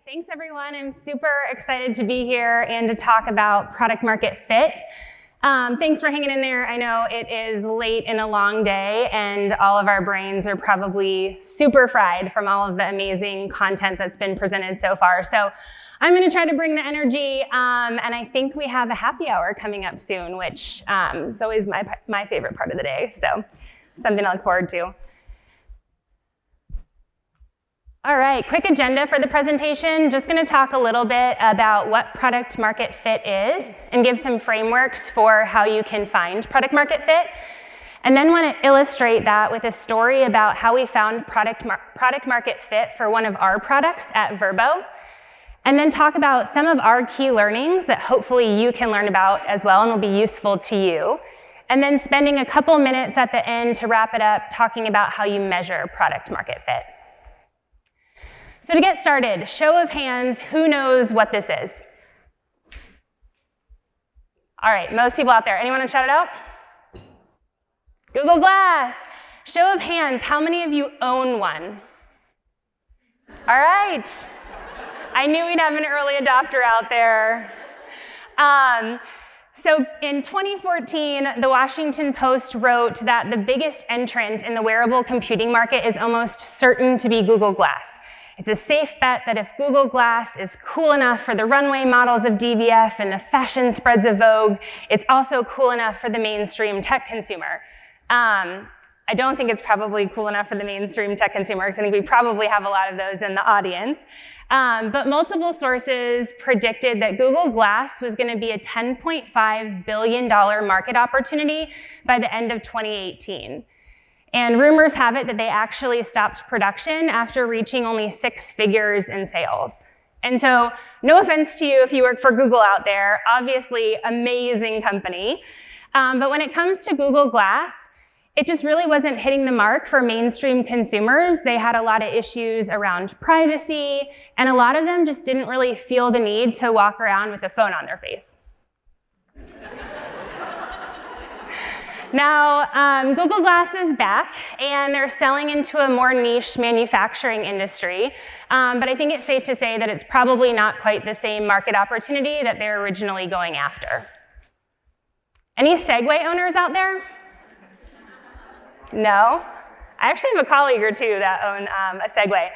Thanks everyone. I'm super excited to be here and to talk about product market fit. Thanks for hanging in there. I know it is late in a long day and all of our brains are probably super fried from all of the amazing content that's been presented so far. So I'm going to try to bring the energy, and I think we have a happy hour coming up soon, which is always my favorite part of the day. So something to look forward to. All right, quick agenda for the presentation. Just going to talk a little bit about what product market fit is and give some frameworks for how you can find product market fit. And then want to illustrate that with a story about how we found product market fit for one of our products at Verbo. And then talk about some of our key learnings that hopefully you can learn about as well and will be useful to you. And then spending a couple minutes at the end to wrap it up talking about how you measure product market fit. So to get started, show of hands, who knows what this is? All right, most people out there. Anyone want to shout it out? Google Glass. Show of hands, how many of you own one? All right. I knew we'd have an early adopter out there. So in 2014, the Washington Post wrote that the biggest entrant in the wearable computing market is almost certain to be Google Glass. It's a safe bet that if Google Glass is cool enough for the runway models of DVF and the fashion spreads of Vogue, it's also cool enough for the mainstream tech consumer. I don't think it's probably cool enough for the mainstream tech consumer, because I think we probably have a lot of those in the audience. But multiple sources predicted that Google Glass was going to be a $10.5 billion market opportunity by the end of 2018. And rumors have it that they actually stopped production after reaching only 6 figures in sales. And so, no offense to you if you work for Google out there, obviously amazing company. But when it comes to Google Glass, it just really wasn't hitting the mark for mainstream consumers. They had a lot of issues around privacy, and a lot of them just didn't really feel the need to walk around with a phone on their face. Now, Google Glass is back, and they're selling into a more niche manufacturing industry, but I think it's safe to say that it's probably not quite the same market opportunity that they're originally going after. Any Segway owners out there? No? I actually have a colleague or two that own a Segway.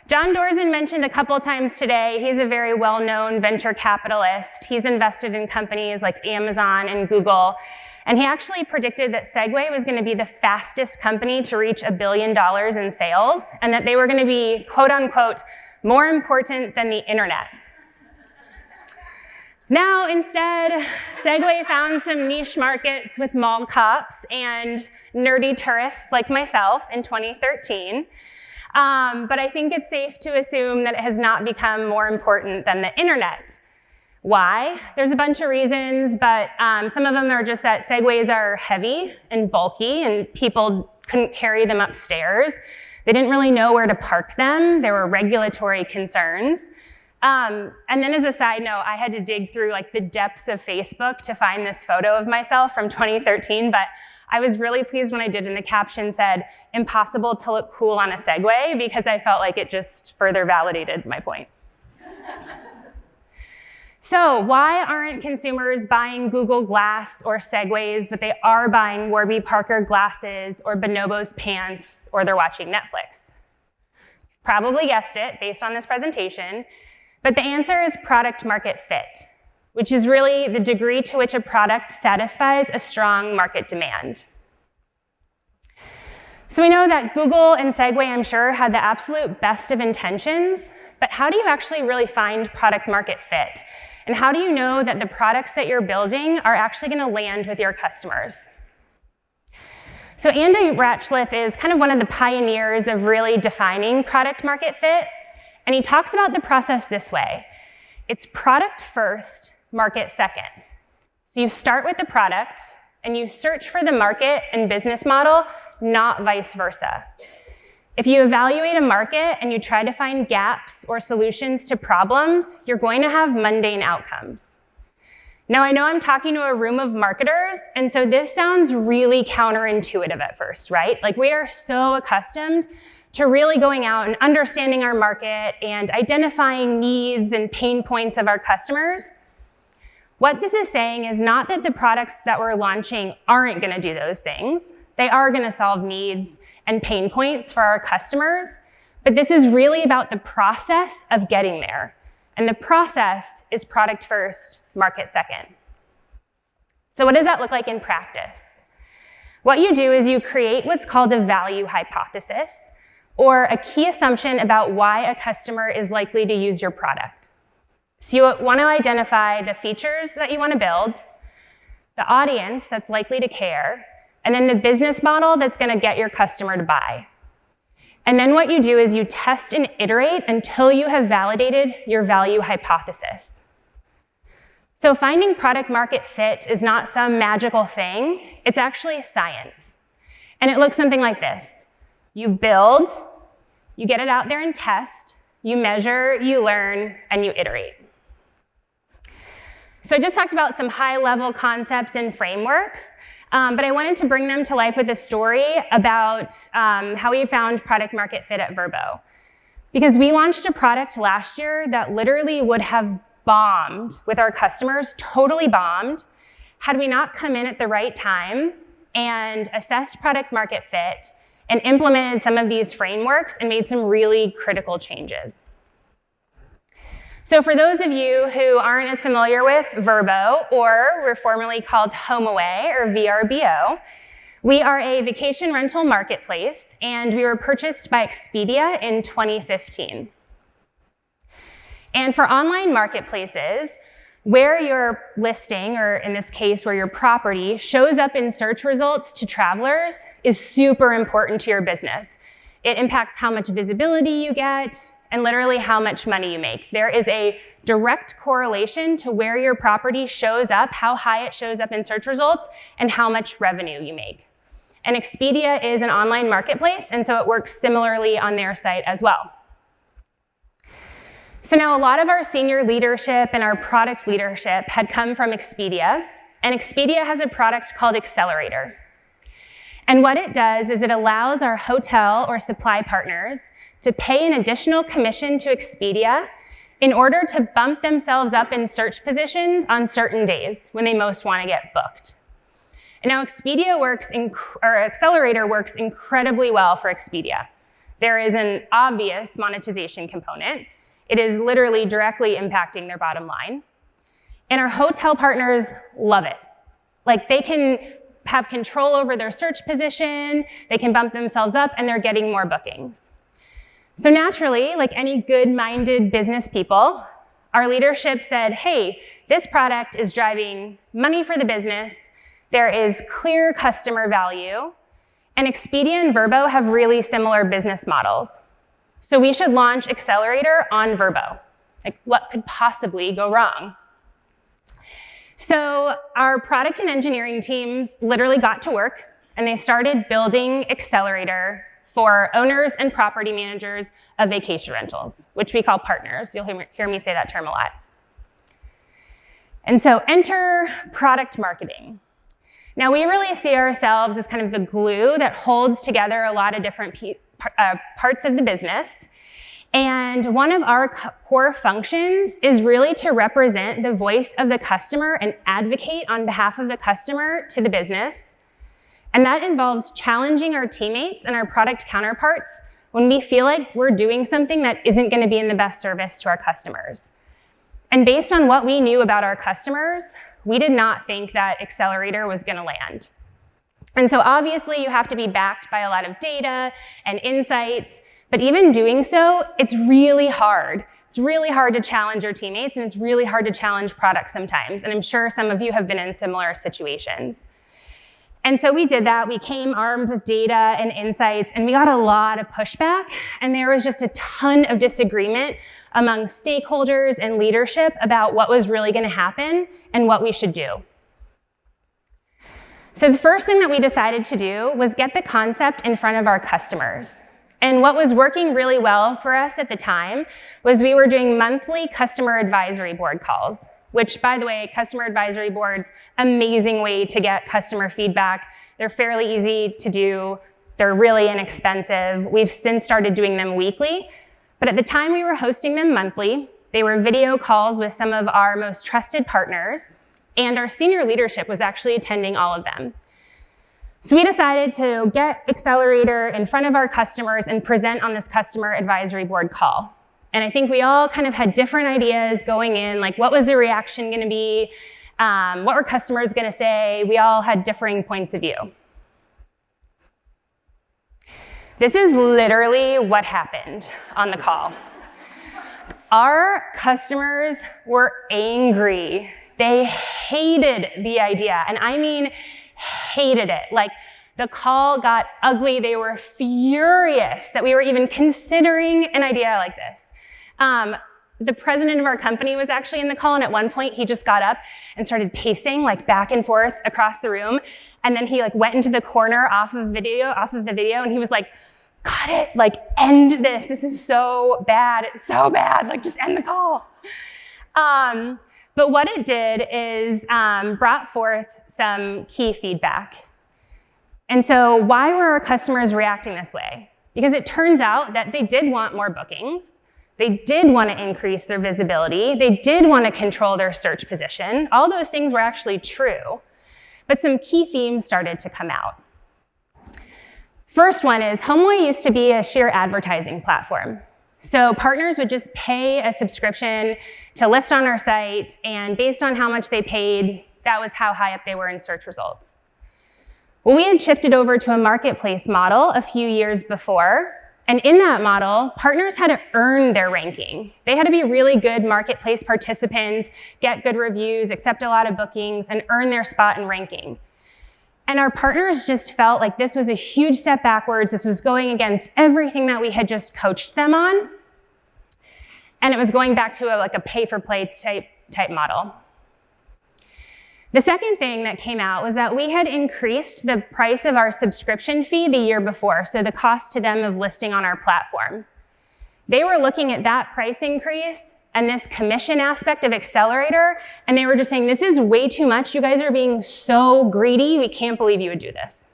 John Dorsman mentioned a couple times today, he's a very well-known venture capitalist. He's invested in companies like Amazon and Google. And he actually predicted that Segway was going to be the fastest company to reach $1 billion in sales, and that they were going to be, quote unquote, more important than the internet. Now, instead, Segway found some niche markets with mall cops and nerdy tourists like myself in 2013. But I think it's safe to assume that it has not become more important than the internet. Why? There's a bunch of reasons, but some of them are just that Segways are heavy and bulky, and people couldn't carry them upstairs. They didn't really know where to park them. There were regulatory concerns. And then as a side note, I had to dig through like the depths of Facebook to find this photo of myself from 2013, but I was really pleased when I did, and the caption said, "Impossible to look cool on a Segway," because I felt like it just further validated my point. So why aren't consumers buying Google Glass or Segways, but they are buying Warby Parker glasses or Bonobos pants, or they're watching Netflix? Probably guessed it based on this presentation, but the answer is product market fit, which is really the degree to which a product satisfies a strong market demand. So we know that Google and Segway, I'm sure, had the absolute best of intentions, but how do you actually really find product market fit? And how do you know that the products that you're building are actually going to land with your customers? So Andy Ratchliff is kind of one of the pioneers of really defining product market fit, and he talks about the process this way. It's product first, market second. So you start with the product, and you search for the market and business model, not vice versa. If you evaluate a market and you try to find gaps or solutions to problems, you're going to have mundane outcomes. Now, I know I'm talking to a room of marketers, and so this sounds really counterintuitive at first, right? Like, we are so accustomed to really going out and understanding our market and identifying needs and pain points of our customers. What this is saying is not that the products that we're launching aren't going to do those things. They are going to solve needs and pain points for our customers, but this is really about the process of getting there. And the process is product first, market second. So what does that look like in practice? What you do is you create what's called a value hypothesis, or a key assumption about why a customer is likely to use your product. So you want to identify the features that you want to build, the audience that's likely to care, and then the business model that's going to get your customer to buy. And then what you do is you test and iterate until you have validated your value hypothesis. So finding product market fit is not some magical thing. It's actually science. And it looks something like this. You build, you get it out there and test, you measure, you learn, and you iterate. So I just talked about some high-level concepts and frameworks, but I wanted to bring them to life with a story about how we found product market fit at Vrbo. Because we launched a product last year that literally would have bombed with our customers, totally bombed, had we not come in at the right time and assessed product market fit and implemented some of these frameworks and made some really critical changes. So for those of you who aren't as familiar with Vrbo, or we're formerly called HomeAway, or VRBO, we are a vacation rental marketplace, and we were purchased by Expedia in 2015. And for online marketplaces, where your listing, or in this case, where your property shows up in search results to travelers is super important to your business. It impacts how much visibility you get and literally how much money you make. There is a direct correlation to where your property shows up, how high it shows up in search results, and how much revenue you make. And Expedia is an online marketplace, and so it works similarly on their site as well. So now a lot of our senior leadership and our product leadership had come from Expedia, and Expedia has a product called Accelerator. And what it does is it allows our hotel or supply partners to pay an additional commission to Expedia in order to bump themselves up in search positions on certain days when they most want to get booked. And now Accelerator works incredibly well for Expedia. There is an obvious monetization component. It is literally directly impacting their bottom line. And our hotel partners love it. Like, they can have control over their search position, they can bump themselves up, and they're getting more bookings. So naturally, like any good-minded business people, our leadership said, hey, this product is driving money for the business, there is clear customer value, and Expedia and Vrbo have really similar business models. So we should launch Accelerator on Vrbo. Like, what could possibly go wrong? So our product and engineering teams literally got to work, and they started building Accelerator for owners and property managers of vacation rentals, which we call partners. You'll hear me say that term a lot. And so enter product marketing. Now, we really see ourselves as kind of the glue that holds together a lot of different parts of the business. And one of our core functions is really to represent the voice of the customer and advocate on behalf of the customer to the business. And that involves challenging our teammates and our product counterparts when we feel like we're doing something that isn't going to be in the best service to our customers. And based on what we knew about our customers, we did not think that Accelerator was going to land. And so obviously you have to be backed by a lot of data and insights, but even doing so, it's really hard. It's really hard to challenge your teammates, and it's really hard to challenge products sometimes. And I'm sure some of you have been in similar situations. And so we did that. We came armed with data and insights, and we got a lot of pushback, and there was just a ton of disagreement among stakeholders and leadership about what was really going to happen and what we should do. So the first thing that we decided to do was get the concept in front of our customers. And what was working really well for us at the time was we were doing monthly customer advisory board calls. which, by the way, customer advisory boards, amazing way to get customer feedback. They're fairly easy to do. They're really inexpensive. We've since started doing them weekly, but at the time we were hosting them monthly. They were video calls with some of our most trusted partners, and our senior leadership was actually attending all of them. So we decided to get Accelerator in front of our customers and present on this customer advisory board call. And I think we all kind of had different ideas going in, like what was the reaction going to be? What were customers going to say? We all had differing points of view. This is literally what happened on the call. Our customers were angry. They hated the idea, and I mean hated it. Like, the call got ugly. They were furious that we were even considering an idea like this. The president of our company was actually in the call, and at one point he just got up and started pacing like back and forth across the room, and then he like went into the corner off of the video, and he was like, "Cut it, like end this. This is so bad. It's so bad. Like just end the call." But what it did is brought forth some key feedback. And so why were our customers reacting this way? Because it turns out that they did want more bookings. They did want to increase their visibility. They did want to control their search position. All those things were actually true. But some key themes started to come out. First one is HomeAway used to be a sheer advertising platform. So partners would just pay a subscription to list on our site, and based on how much they paid, that was how high up they were in search results. Well, we had shifted over to a marketplace model a few years before, and in that model, partners had to earn their ranking. They had to be really good marketplace participants, get good reviews, accept a lot of bookings, and earn their spot in ranking. And our partners just felt like this was a huge step backwards. This was going against everything that we had just coached them on. And it was going back to a pay-for-play type model. The second thing that came out was that we had increased the price of our subscription fee the year before, so the cost to them of listing on our platform. They were looking at that price increase and this commission aspect of Accelerator, and they were just saying, this is way too much. You guys are being so greedy. We can't believe you would do this.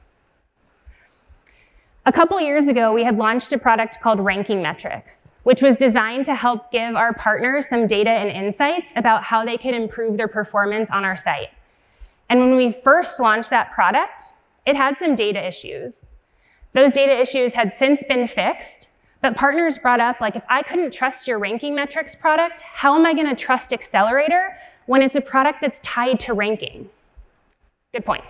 A couple years ago, we had launched a product called Ranking Metrics, which was designed to help give our partners some data and insights about how they could improve their performance on our site. And when we first launched that product, it had some data issues. Those data issues had since been fixed, but partners brought up, like, if I couldn't trust your Ranking Metrics product, how am I going to trust Accelerator when it's a product that's tied to ranking? Good point.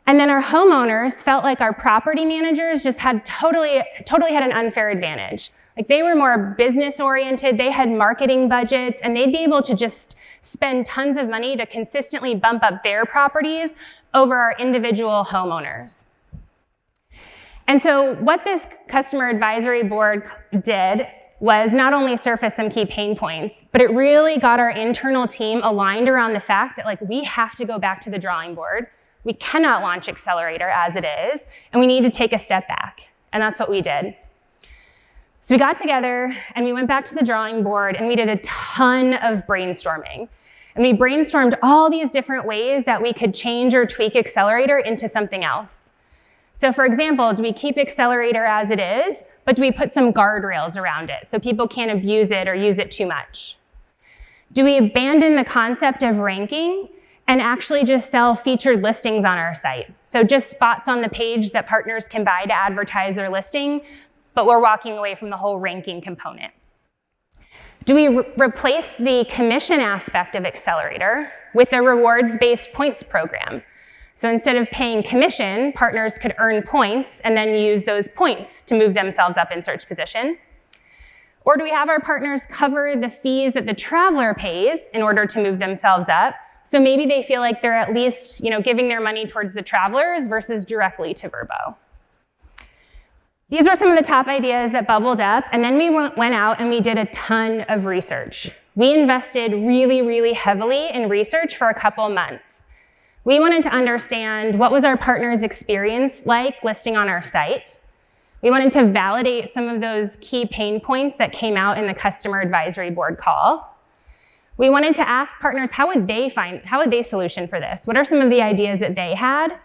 And then our homeowners felt like our property managers just had totally had an unfair advantage. Like, they were more business oriented, they had marketing budgets, and they'd be able to just spend tons of money to consistently bump up their properties over our individual homeowners. And so what this customer advisory board did was not only surface some key pain points, but it really got our internal team aligned around the fact that, like, we have to go back to the drawing board. We cannot launch Accelerator as it is, and we need to take a step back. And that's what we did. So we got together and we went back to the drawing board and we did a ton of brainstorming. And we brainstormed all these different ways that we could change or tweak Accelerator into something else. So for example, do we keep Accelerator as it is, but do we put some guardrails around it so people can't abuse it or use it too much? Do we abandon the concept of ranking and actually just sell featured listings on our site? So just spots on the page that partners can buy to advertise their listing, but we're walking away from the whole ranking component. Do we replace the commission aspect of Accelerator with a rewards-based points program? So instead of paying commission, partners could earn points and then use those points to move themselves up in search position. Or do we have our partners cover the fees that the traveler pays in order to move themselves up? So maybe they feel like they're at least, giving their money towards the travelers versus directly to Vrbo. These were some of the top ideas that bubbled up, and then we went out and we did a ton of research. We invested really, really heavily in research for a couple months. We wanted to understand what was our partners' experience like listing on our site. We wanted to validate some of those key pain points that came out in the customer advisory board call. We wanted to ask partners how would they solution for this? What are some of the ideas that they had?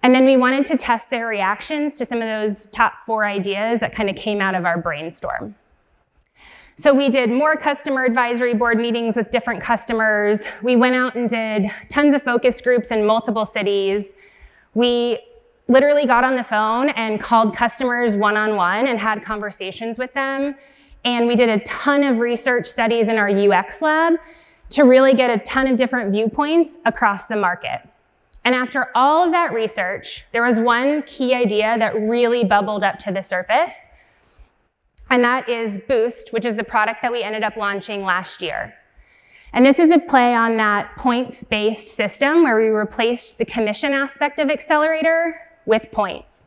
And then we wanted to test their reactions to some of those top 4 ideas that kind of came out of our brainstorm. So we did more customer advisory board meetings with different customers. We went out and did tons of focus groups in multiple cities. We literally got on the phone and called customers one-on-one and had conversations with them. And we did a ton of research studies in our UX lab to really get a ton of different viewpoints across the market. And after all of that research, there was one key idea that really bubbled up to the surface, and that is Boost, which is the product that we ended up launching last year. And this is a play on that points-based system where we replaced the commission aspect of Accelerator with points.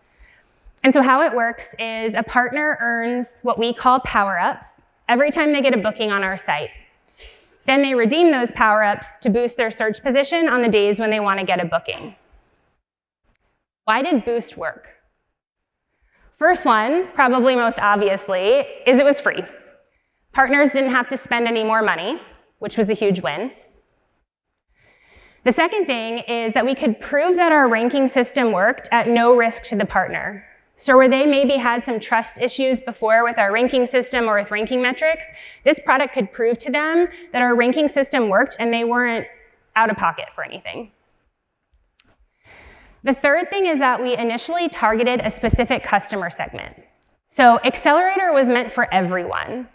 And so how it works is a partner earns what we call power-ups every time they get a booking on our site. Then they redeem those power-ups to boost their search position on the days when they want to get a booking. Why did Boost work? First one, probably most obviously, is it was free. Partners didn't have to spend any more money, which was a huge win. The second thing is that we could prove that our ranking system worked at no risk to the partner. So where they maybe had some trust issues before with our ranking system or with ranking metrics, this product could prove to them that our ranking system worked and they weren't out of pocket for anything. The third thing is that we initially targeted a specific customer segment. So Accelerator was meant for everyone.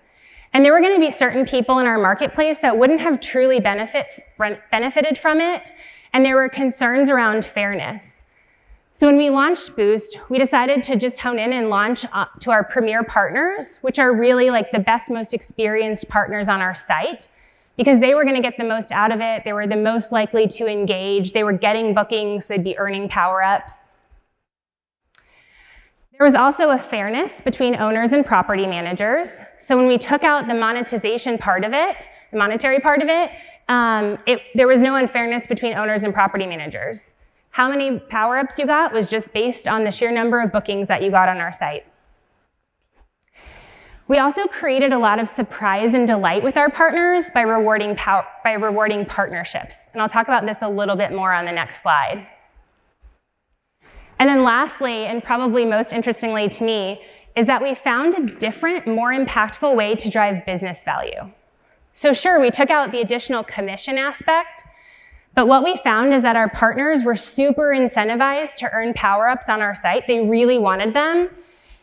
And there were going to be certain people in our marketplace that wouldn't have truly benefited from it, and there were concerns around fairness. So when we launched Boost, we decided to just hone in and launch to our premier partners, which are really like the best, most experienced partners on our site, because they were going to get the most out of it. They were the most likely to engage. They were getting bookings. They'd be earning power-ups. There was also a fairness between owners and property managers. So when we took out the monetization part of it, the monetary part of it, there was no unfairness between owners and property managers. How many power-ups you got was just based on the sheer number of bookings that you got on our site. We also created a lot of surprise and delight with our partners by rewarding partnerships. And I'll talk about this a little bit more on the next slide. And then lastly, and probably most interestingly to me, is that we found a different, more impactful way to drive business value. So sure, we took out the additional commission aspect, but what we found is that our partners were super incentivized to earn power-ups on our site. They really wanted them.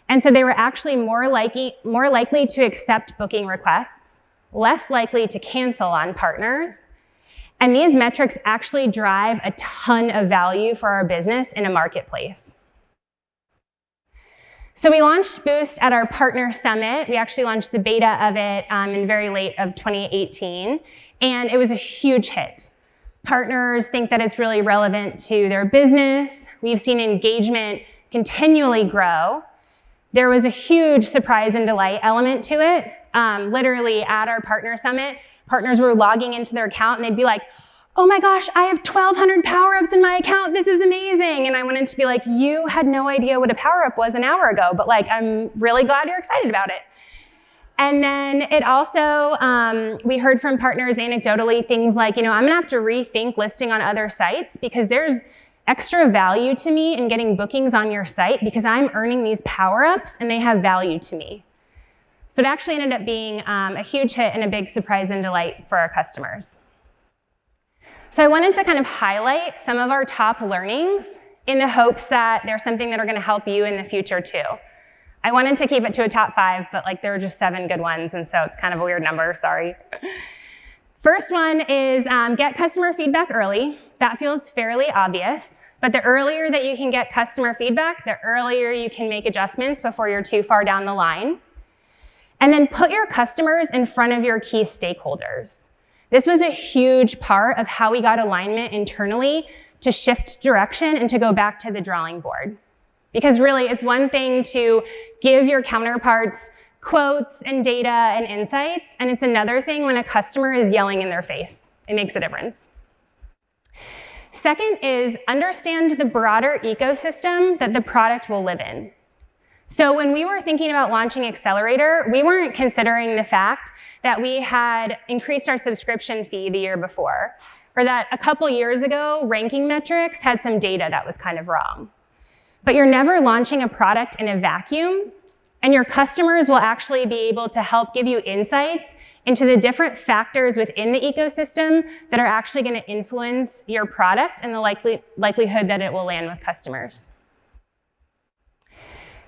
And so they were actually more likely to accept booking requests, less likely to cancel on partners. And these metrics actually drive a ton of value for our business in a marketplace. So we launched Boost at our partner summit. We actually launched the beta of it in very late of 2018, and it was a huge hit. Partners think that it's really relevant to their business. We've seen engagement continually grow. There was a huge surprise and delight element to it. Literally at our partner summit, partners were logging into their account and they'd be like, oh my gosh, I have 1,200 power-ups in my account. This is amazing. And I wanted to be like, you had no idea what a power-up was an hour ago, but like, I'm really glad you're excited about it. And then it also, we heard from partners anecdotally things like, I'm gonna have to rethink listing on other sites because there's extra value to me in getting bookings on your site because I'm earning these power-ups and they have value to me. So it actually ended up being a huge hit and a big surprise and delight for our customers. So I wanted to kind of highlight some of our top learnings in the hopes that they're something that are gonna help you in the future too. I wanted to keep it to a top 5, but like there were just 7 good ones, and so it's kind of a weird number, sorry. First one is get customer feedback early. That feels fairly obvious, but the earlier that you can get customer feedback, the earlier you can make adjustments before you're too far down the line. And then put your customers in front of your key stakeholders. This was a huge part of how we got alignment internally to shift direction and to go back to the drawing board. Because really, it's one thing to give your counterparts quotes and data and insights, and it's another thing when a customer is yelling in their face. It makes a difference. Second is understand the broader ecosystem that the product will live in. So when we were thinking about launching Accelerator, we weren't considering the fact that we had increased our subscription fee the year before, or that a couple years ago, ranking metrics had some data that was kind of wrong. But you're never launching a product in a vacuum, and your customers will actually be able to help give you insights into the different factors within the ecosystem that are actually going to influence your product and the likelihood that it will land with customers.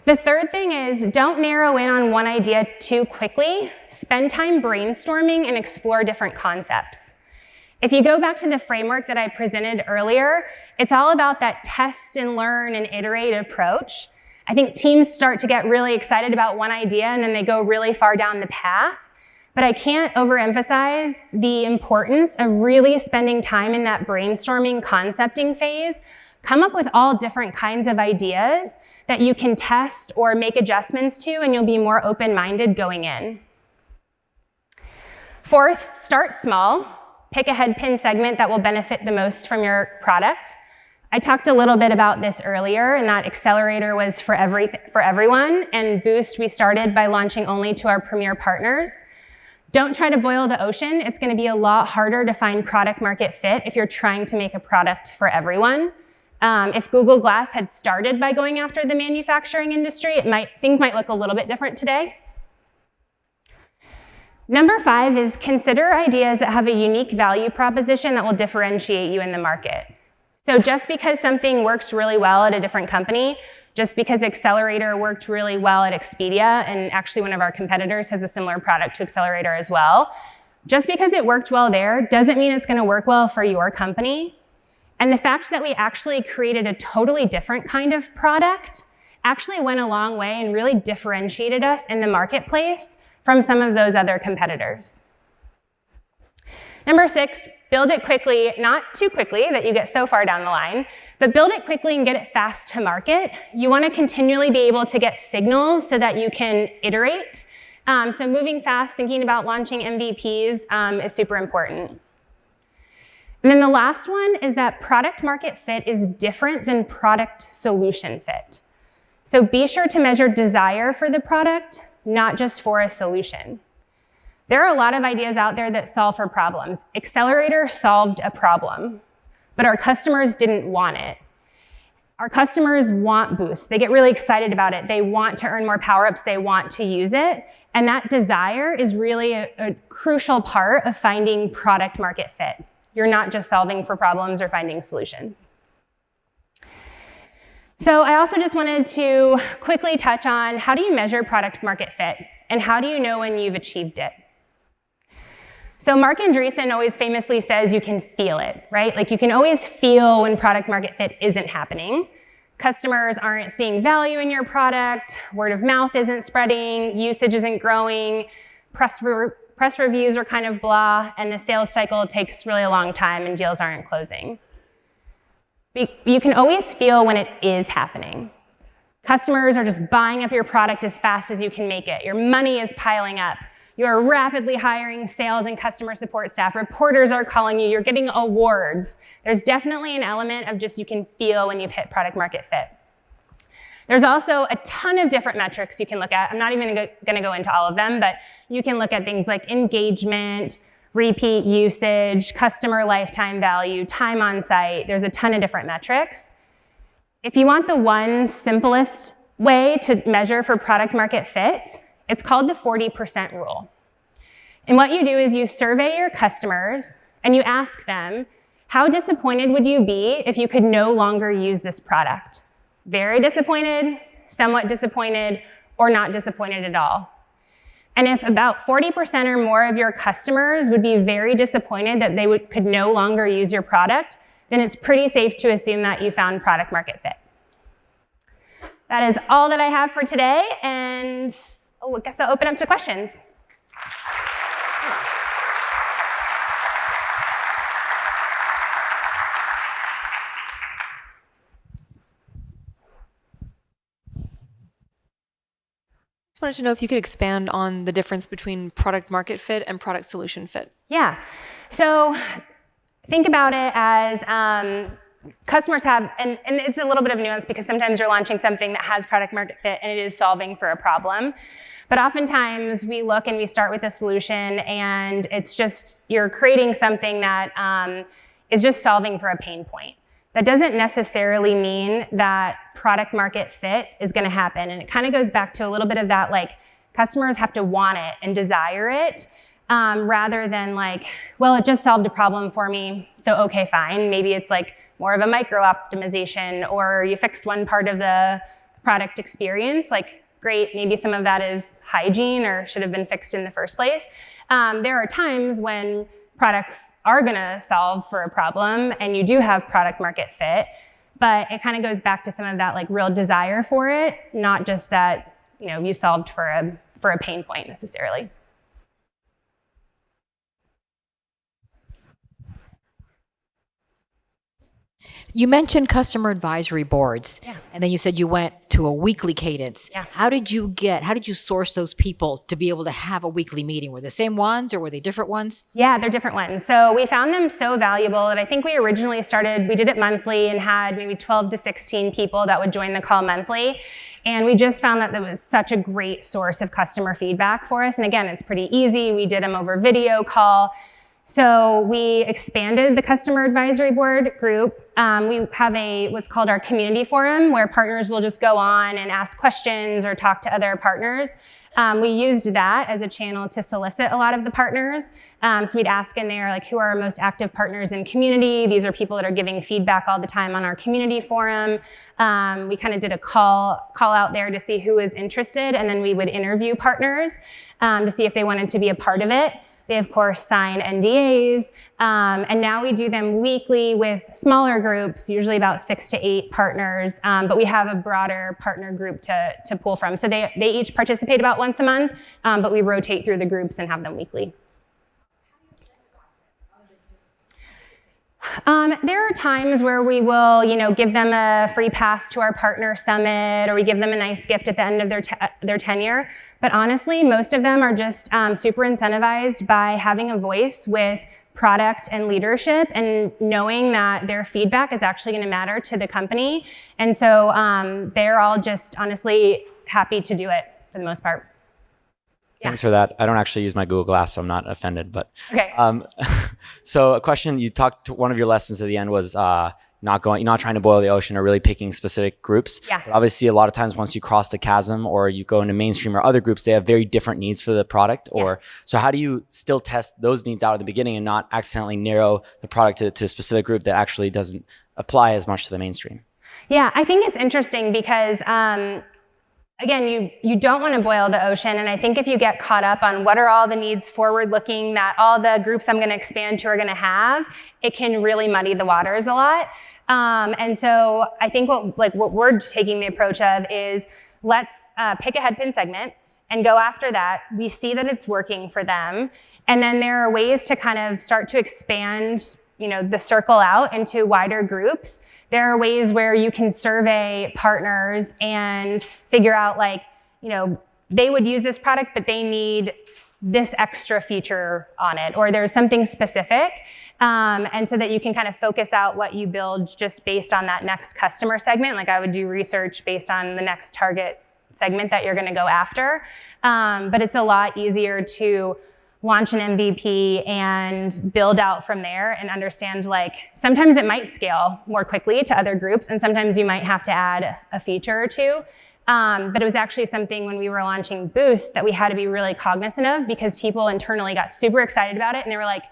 The third thing is, don't narrow in on one idea too quickly. Spend time brainstorming and explore different concepts. If you go back to the framework that I presented earlier, it's all about that test and learn and iterate approach. I think teams start to get really excited about one idea and then they go really far down the path. But I can't overemphasize the importance of really spending time in that brainstorming, concepting phase. Come up with all different kinds of ideas that you can test or make adjustments to, and you'll be more open-minded going in. Fourth, start small. Pick a headpin segment that will benefit the most from your product. I talked a little bit about this earlier, and that Accelerator was for everyone, and Boost we started by launching only to our premier partners. Don't try to boil the ocean. It's going to be a lot harder to find product market fit if you're trying to make a product for everyone. If Google Glass had started by going after the manufacturing industry, things might look a little bit different today. Number 5 is consider ideas that have a unique value proposition that will differentiate you in the market. So just because something works really well at a different company, just because Accelerator worked really well at Expedia, and actually one of our competitors has a similar product to Accelerator as well, just because it worked well there doesn't mean it's going to work well for your company. And the fact that we actually created a totally different kind of product actually went a long way and really differentiated us in the marketplace from some of those other competitors. Number 6, build it quickly, not too quickly that you get so far down the line, but build it quickly and get it fast to market. You want to continually be able to get signals so that you can iterate. So moving fast, thinking about launching MVPs is super important. And then the last one is that product market fit is different than product solution fit. So be sure to measure desire for the product, not just for a solution. There are a lot of ideas out there that solve for problems. Accelerator solved a problem, but our customers didn't want it. Our customers want Boost. They get really excited about it. They want to earn more power-ups. They want to use it. And that desire is really a crucial part of finding product market fit. You're not just solving for problems or finding solutions. So I also just wanted to quickly touch on how do you measure product market fit and how do you know when you've achieved it? So Mark Andreessen always famously says you can feel it, right? Like you can always feel when product market fit isn't happening. Customers aren't seeing value in your product, word of mouth isn't spreading, usage isn't growing, press reviews are kind of blah, and the sales cycle takes really a long time and deals aren't closing. You can always feel when it is happening. Customers are just buying up your product as fast as you can make it. Your money is piling up. You're rapidly hiring sales and customer support staff. Reporters are calling you. You're getting awards. There's definitely an element of just you can feel when you've hit product market fit. There's also a ton of different metrics you can look at. I'm not even going to go into all of them, but you can look at things like engagement, repeat usage, customer lifetime value, time on site. There's a ton of different metrics. If you want the one simplest way to measure for product market fit, it's called the 40% rule. And what you do is you survey your customers and you ask them, how disappointed would you be if you could no longer use this product? Very disappointed, somewhat disappointed, or not disappointed at all. And if about 40% or more of your customers would be very disappointed that they could no longer use your product, then it's pretty safe to assume that you found product market fit. That is all that I have for today, and I guess I'll open up to questions. Just wanted to know if you could expand on the difference between product market fit and product solution fit. Yeah. So think about it as customers have, and it's a little bit of nuance because sometimes you're launching something that has product market fit and it is solving for a problem. But oftentimes we look and we start with a solution and it's just, you're creating something that is just solving for a pain point. That doesn't necessarily mean that product market fit is gonna happen. And it kind of goes back to a little bit of that, like, customers have to want it and desire it, rather than like, well, it just solved a problem for me, so okay, fine. Maybe it's like more of a micro optimization, or you fixed one part of the product experience, like, great, maybe some of that is hygiene or should have been fixed in the first place. There are times when products are gonna solve for a problem and you do have product market fit, but it kind of goes back to some of that like real desire for it, not just that, you know, you solved for a pain point necessarily. You mentioned customer advisory boards, Yeah. and then you said you went to a weekly cadence. Yeah. How did you source those people to be able to have a weekly meeting? Were they the same ones or were they different ones? Yeah, they're different ones. So we found them so valuable that I think we originally started, we did it monthly and had maybe 12 to 16 people that would join the call monthly. And we just found that was such a great source of customer feedback for us. And again, it's pretty easy. We did them over video call. So we expanded the customer advisory board group. We have what's called our community forum, where partners will just go on and ask questions or talk to other partners. We used that as a channel to solicit a lot of the partners. So we'd ask in there, like, who are our most active partners in community? These are people that are giving feedback all the time on our community forum. We kind of did a call out there to see who was interested, and then we would interview partners to see if they wanted to be a part of it. They, of course, sign NDAs, and now we do them weekly with smaller groups, usually about 6 to 8 partners, but we have a broader partner group to pull from. So they each participate about once a month, but we rotate through the groups and have them weekly. There are times where we will, give them a free pass to our partner summit, or we give them a nice gift at the end of their tenure. But honestly, most of them are just super incentivized by having a voice with product and leadership and knowing that their feedback is actually going to matter to the company. And so they're all just honestly happy to do it for the most part. Yeah. Thanks for that. I don't actually use my Google Glass, so I'm not offended. But okay. So a question, you talked to one of your lessons at the end was not trying to boil the ocean or really picking specific groups. Yeah. But obviously, a lot of times once you cross the chasm or you go into mainstream or other groups, they have very different needs for the product. So how do you still test those needs out at the beginning and not accidentally narrow the product to a specific group that actually doesn't apply as much to the mainstream? Yeah, I think it's interesting because again, you don't want to boil the ocean, and I think if you get caught up on what are all the needs forward-looking that all the groups I'm going to expand to are going to have, it can really muddy the waters a lot. And so I think what we're taking the approach of is let's pick a headpin segment and go after that. We see that it's working for them, and then there are ways to kind of start to expand the circle out into wider groups. There are ways where you can survey partners and figure out they would use this product, but they need this extra feature on it, or there's something specific. And so that you can kind of focus out what you build just based on that next customer segment. Like I would do research based on the next target segment that you're going to go after. But it's a lot easier to launch an MVP and build out from there and understand sometimes it might scale more quickly to other groups, and sometimes you might have to add a feature or two. But it was actually something when we were launching Boost that we had to be really cognizant of, because people internally got super excited about it and they were like,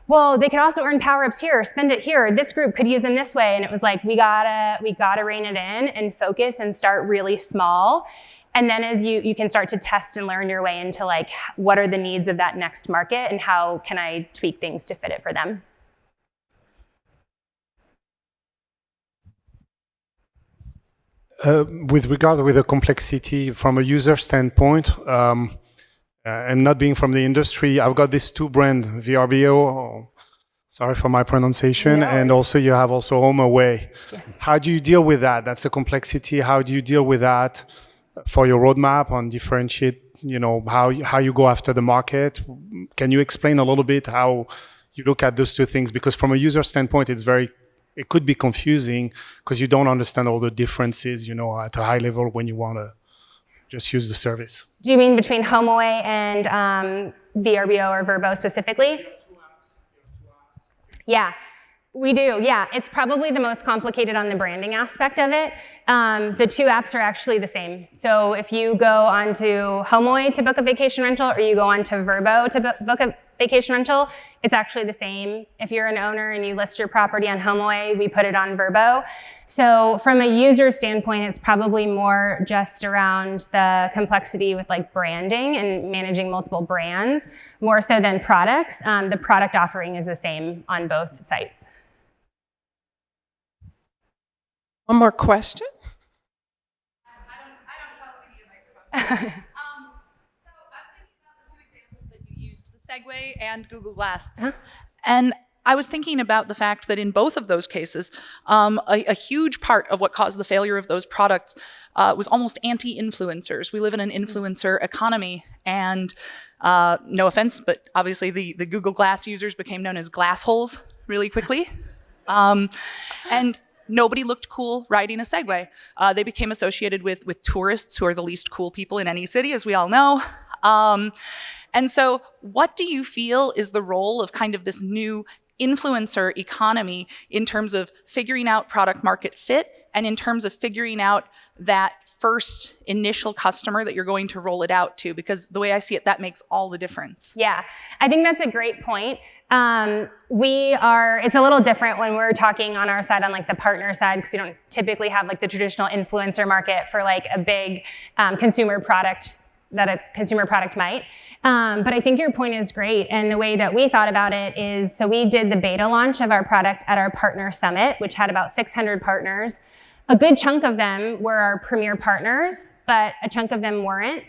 well, they could also earn power-ups here, spend it here, this group could use them this way. And it was like, we gotta rein it in and focus and start really small. And then as you can start to test and learn your way into what are the needs of that next market and how can I tweak things to fit it for them. With regard with the complexity from a user standpoint, and not being from the industry, I've got these 2 brands, VRBO, sorry for my pronunciation, and also you have also HomeAway. Yes. How do you deal with that? That's a complexity. How do you deal with that for your roadmap on differentiate, how you go after the market? Can you explain a little bit how you look at those 2 things? Because from a user standpoint, it's very it could be confusing because you don't understand all the differences, at a high level when you want to just use the service. Do you mean between HomeAway and VRBO or Verbo specifically? Yeah, we do. Yeah, it's probably the most complicated on the branding aspect of it. The two apps are actually the same. So if you go onto HomeAway to book a vacation rental or you go onto Verbo to book a vacation rental, it's actually the same. If you're an owner and you list your property on HomeAway, we put it on Verbo. So from a user standpoint, it's probably more just around the complexity with like branding and managing multiple brands, more so than products. The product offering is the same on both sites. One more question? I don't know. So I was thinking about the two examples that you used, the Segway and Google Glass. And I was thinking about the fact that in both of those cases, a huge part of what caused the failure of those products was almost anti-influencers. We live in an influencer economy, and no offense, but obviously the Google Glass users became known as glass holes really quickly. And nobody looked cool riding a Segway. They became associated with tourists, who are the least cool people in any city, as we all know. And so what do you feel is the role of kind of this new influencer economy in terms of figuring out product market fit and in terms of figuring out that first initial customer that you're going to roll it out to? Because the way I see it, that makes all the difference. Yeah, I think that's a great point. It's a little different when we're talking on our side, on like the partner side, because we don't typically have like the traditional influencer market for like a big consumer product that a consumer product might. But I think your point is great. And the way that we thought about it is, so we did the beta launch of our product at our partner summit, which had about 600 partners. A good chunk of them were our premier partners, but a chunk of them weren't.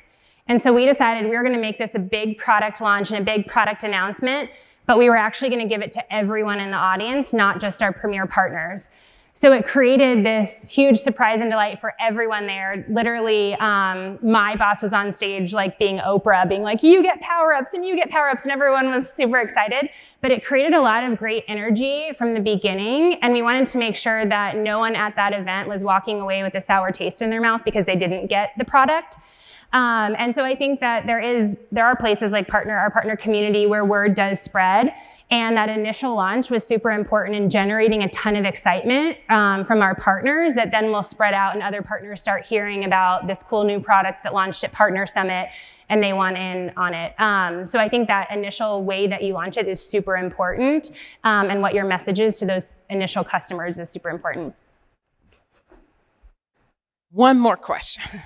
And so we decided we were going to make this a big product launch and a big product announcement, but we were actually going to give it to everyone in the audience, not just our premier partners. So it created this huge surprise and delight for everyone there. Literally, my boss was on stage like being Oprah, being like, you get power-ups and you get power-ups, and everyone was super excited. But it created a lot of great energy from the beginning, and we wanted to make sure that no one at that event was walking away with a sour taste in their mouth because they didn't get the product. And so I think that there are places like our partner community where word does spread. And that initial launch was super important in generating a ton of excitement from our partners that then will spread out and other partners start hearing about this cool new product that launched at Partner Summit and they want in on it. So I think that initial way that you launch it is super important, and what your message is to those initial customers is super important. One more question.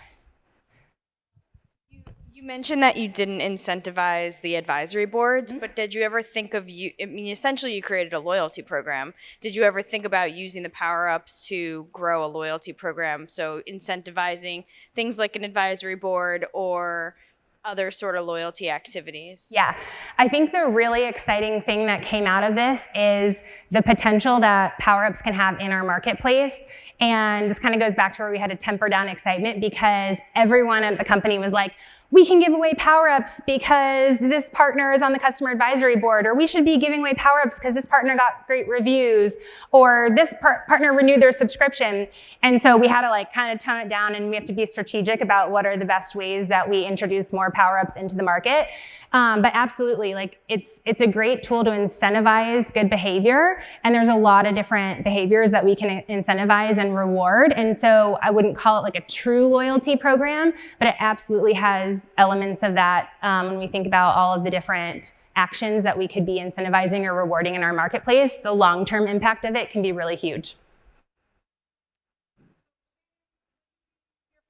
You mentioned that you didn't incentivize the advisory boards, but did you ever think of essentially you created a loyalty program. Did you ever think about using the power-ups to grow a loyalty program? So incentivizing things like an advisory board or other sort of loyalty activities? Yeah, I think the really exciting thing that came out of this is the potential that power-ups can have in our marketplace. And this kind of goes back to where we had to temper down excitement because everyone at the company was like, we can give away power-ups because this partner is on the customer advisory board, or we should be giving away power-ups because this partner got great reviews, or this partner renewed their subscription. And so we had to like kind of tone it down, and we have to be strategic about what are the best ways that we introduce more power-ups into the market. But absolutely, like it's a great tool to incentivize good behavior, and there's a lot of different behaviors that we can incentivize and reward. And so I wouldn't call it like a true loyalty program, but it absolutely has elements of that when we think about all of the different actions that we could be incentivizing or rewarding in our marketplace. The long-term impact of it can be really huge.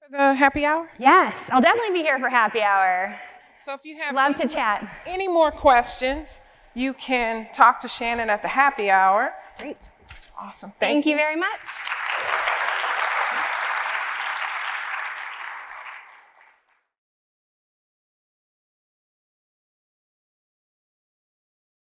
For the happy hour? Yes, I'll definitely be here for happy hour. So if you have Love to chat. any more questions, you can talk to Shannon at the happy hour. Great. Awesome. Thank you very much.